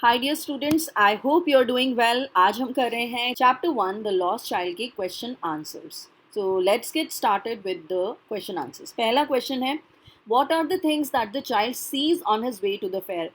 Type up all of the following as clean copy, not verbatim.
Hi dear students, I hope you are doing well. आज हम कर रहे हैं चैप्टर 1 द लॉस्ट चाइल्ड के question answers. So let's get started with the question answers. पहला question है, what are the things that the child sees on his way to the fair.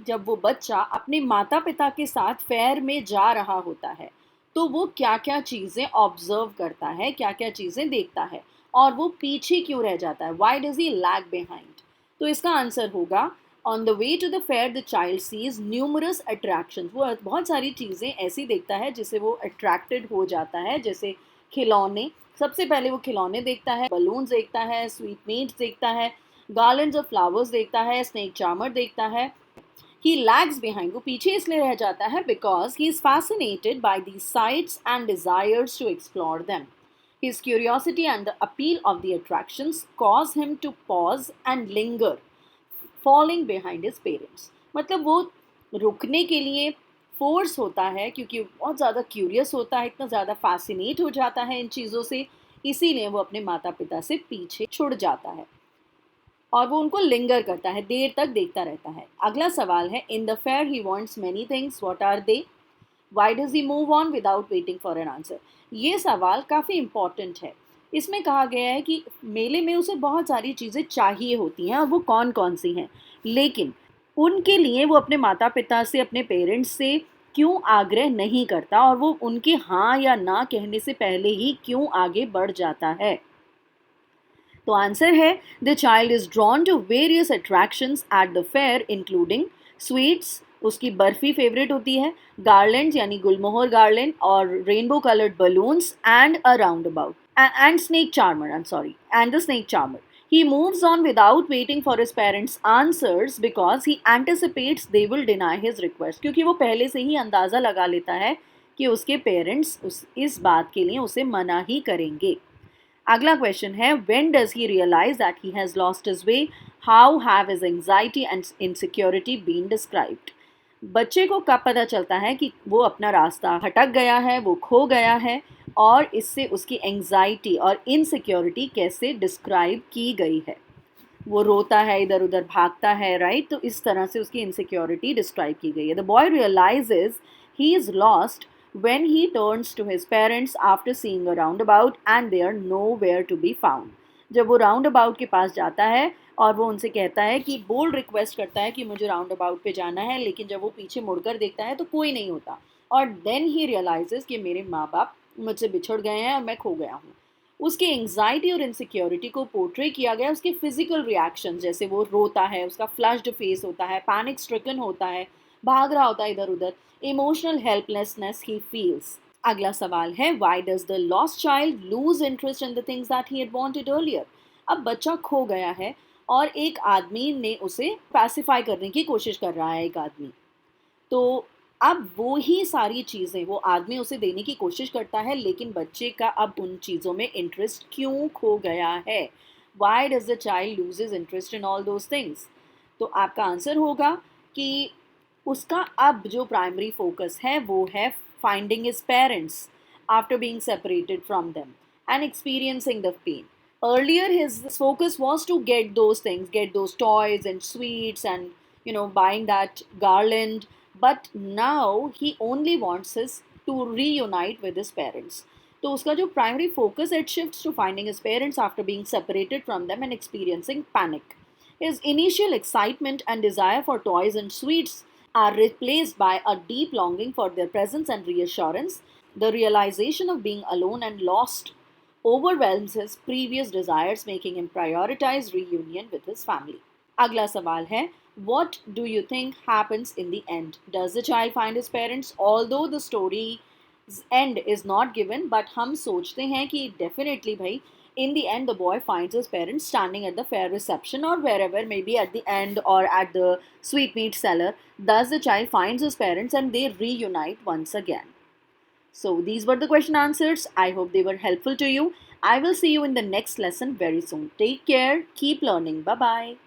जब वो बच्चा अपने माता पिता के साथ फेयर में जा रहा होता है तो वो क्या क्या चीज़ें ऑब्जर्व करता है, क्या क्या चीज़ें देखता है और वो पीछे क्यों रह जाता है, why does he lag behind. तो इसका आंसर होगा, on the way to the fair the child sees numerous attraction. वो बहुत सारी चीज़ें ऐसी देखता है जिससे वो अट्रैक्टेड हो जाता है, जैसे खिलौने। सबसे पहले वो खिलौने देखता है, बलून्स देखता है, स्वीटमीट्स देखता है, गार्लैंड्स ऑफ फ्लावर्स देखता है, स्नेक चार्मर देखता है। ही लैग्स बिहाइंड, वो पीछे इसलिए रह जाता है because he is fascinated by the sights and desires to explore them. His curiosity and the appeal of the attractions cause him to pause and linger, falling behind his parents। मतलब वो रुकने के लिए फोर्स होता है क्योंकि बहुत ज़्यादा क्यूरियस होता है, इतना ज़्यादा फैसिनेट हो जाता है इन चीज़ों से, इसीलिए वो अपने माता पिता से पीछे छुड़ जाता है और वो उनको लिंगर करता है, देर तक देखता रहता है। अगला सवाल है, in the fair he wants many things, what are they, why does he move on without waiting for an answer. ये सवाल काफ़ी इम्पॉर्टेंट है। इसमें कहा गया है कि मेले में उसे बहुत सारी चीज़ें चाहिए होती हैं और वो कौन कौन सी हैं, लेकिन उनके लिए वो अपने माता पिता से, अपने पेरेंट्स से क्यों आग्रह नहीं करता और वो उनके हाँ या ना कहने से पहले ही क्यों आगे बढ़ जाता है। तो आंसर है, the child is drawn to various attractions at the fair including sweets, उसकी बर्फी फेवरेट होती है, गार्लैंड्स यानी गुलमोहर गार्लैंड और rainbow coloured balloons and a round about and snake charmer, I am sorry, and the snake charmer. He moves on without waiting for his parents' answers because he anticipates they will deny his request, क्योंकि वो पहले से ही अंदाज़ा लगा लेता है कि उसके पेरेंट्स इस बात के लिए उसे मना ही करेंगे। अगला क्वेश्चन है, when does he realise that he has lost his way, how have his anxiety and insecurity been described. बच्चे को कब पता चलता है कि वो अपना रास्ता भटक गया है, वो खो गया है, और इससे उसकी एंग्जाइटी और इनसिक्योरिटी कैसे डिस्क्राइब की गई है। वो रोता है, इधर उधर भागता है, राइट। तो इस तरह से उसकी इनसिक्योरिटी डिस्क्राइब की गई है। The boy realises he is lost when he turns to his parents after seeing a roundabout and they are nowhere to be found। जब वो राउंड अबाउट के पास जाता है और वो उनसे कहता है कि बोल्ड रिक्वेस्ट करता है कि मुझे राउंड अबाउट पे जाना है, लेकिन जब वो पीछे मुड़कर देखता है तो कोई नहीं होता, और देन ही रियलाइजेस कि मेरे माँ बाप मुझसे बिछड़ गए हैं और मैं खो गया हूँ। उसकी एंग्जाइटी और इनसिक्योरिटी को पोर्ट्रे किया गया उसके फिजिकल रिएक्शन, जैसे वो रोता है, उसका फ्लश्ड फेस होता है, पैनिक स्ट्रिकन होता है, भाग रहा होता है इधर उधर, इमोशनल हेल्पलेसनेस ही फील्स। अगला सवाल है, why does the lost child loose interest in the things that he had wanted earlier. अब बच्चा खो गया है और एक आदमी ने उसे पैसिफाई करने की कोशिश कर रहा है, एक आदमी। तो अब वो ही सारी चीज़ें वो आदमी उसे देने की कोशिश करता है, लेकिन बच्चे का अब उन चीज़ों में इंटरेस्ट क्यों खो गया है। Why does the child loses interest in all those things. तो आपका आंसर होगा कि उसका अब जो प्राइमरी फोकस है वो है finding his parents after being separated from them and experiencing the pain. Earlier his focus was to get those things, get those toys and sweets and buying that garland, but now he only wants his to reunite with his parents। तो उसका जो primary focus, it shifts to finding his parents after being separated from them and experiencing panic। His initial excitement and desire for toys and sweets are replaced by a deep longing for their presence and reassurance। The realization of being alone and lost overwhelms his previous desires, making him prioritize reunion with his family। अगला सवाल है, what do you think happens in the end? Does the child find his parents? Although the story's end is not given, but हम सोचते हैं कि definitely भाई, in the end the boy finds his parents standing at the fair reception or wherever, maybe at the end or at the sweetmeat seller. Thus the child finds his parents and they reunite once again। So these were the question answers. I hope they were helpful to you. I will see you in the next lesson very soon. Take care. Keep learning. Bye bye.